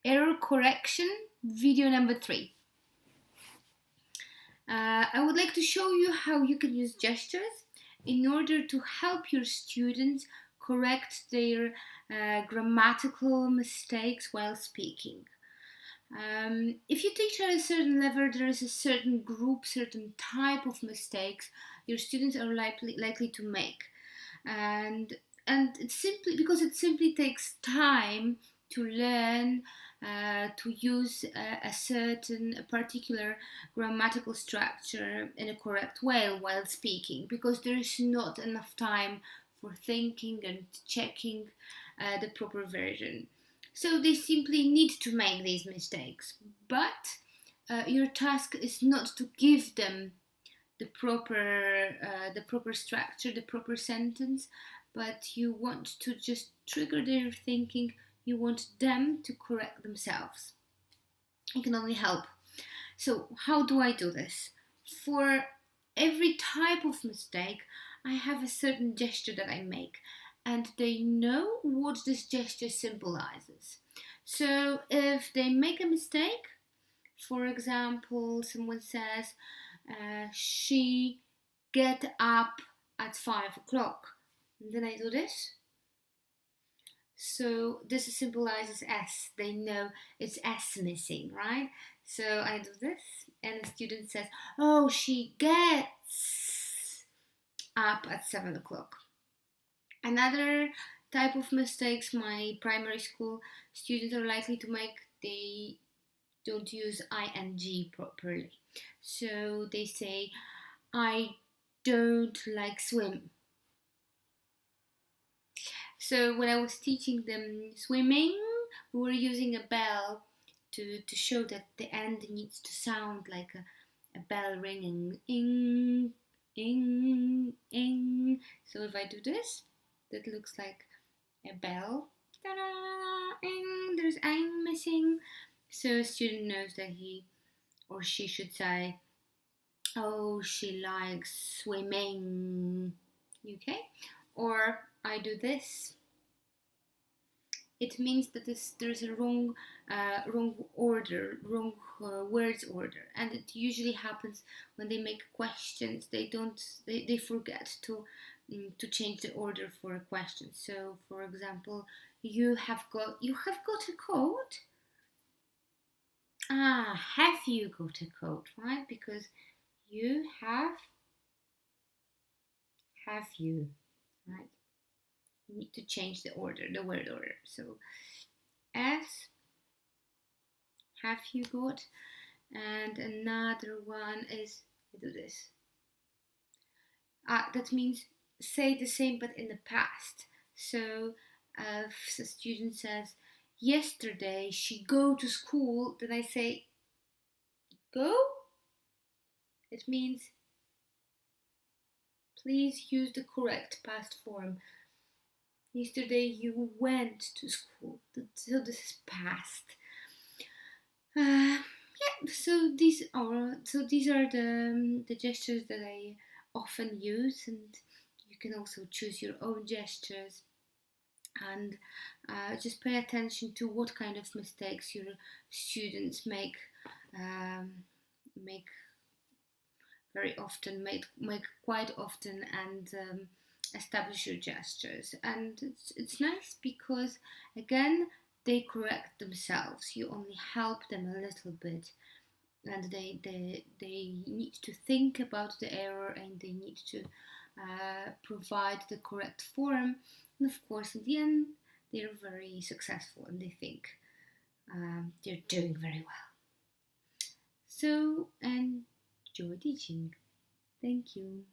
Error correction, video number 3. I would like to show you how you can use gestures in order to help your students correct their grammatical mistakes while speaking. If you teach at a certain level, there is a certain group, certain type of mistakes your students are likely to make, and it's simply because it simply takes time to learn to use a particular grammatical structure in a correct way while speaking, because there is not enough time for thinking and checking the proper version. So they simply need to make these mistakes, but your task is not to give them the proper structure, the proper sentence, but you want to just trigger their thinking. You want them to correct themselves. It can only help. So how do I do this? For every type of mistake, I have a certain gesture that I make, and they know what this gesture symbolizes. So if they make a mistake, for example, someone says, she get up at 5 o'clock. And then I do this. So this symbolizes S. They know it's S missing, right? So I do this, and the student says, oh, she gets up at 7 o'clock. Another type of mistakes my primary school students are likely to make, they don't use ing properly. So they say, I don't like swim. So when I was teaching them swimming, we were using a bell to show that the end needs to sound like a bell ringing. Ing, ing, ing. So if I do this, that looks like a bell. Ta-da, ing, there's ing missing. So a student knows that he or she should say, oh, she likes swimming. Okay? Or I do this. It means that there's a wrong order, wrong words order, and it usually happens when they make questions. They forget to change the order for a question. So, for example, you have got a coat. Have you got a coat, right? Because you have you, right? You need to change the order, the word order. So as have you got, and another one is I do this. That means say the same but in the past. So if a student says yesterday she go to school, then I say go. It means please use the correct past form. Yesterday you went to school. So this is past. So these are the gestures that I often use, and you can also choose your own gestures. And just pay attention to what kind of mistakes your students make make very often, make quite often, and establish your gestures. And it's nice because again they correct themselves. You only help them a little bit, and they need to think about the error, and they need to provide the correct form. And of course, in the end, they're very successful, and they think they're doing very well. So, enjoy teaching. Thank you.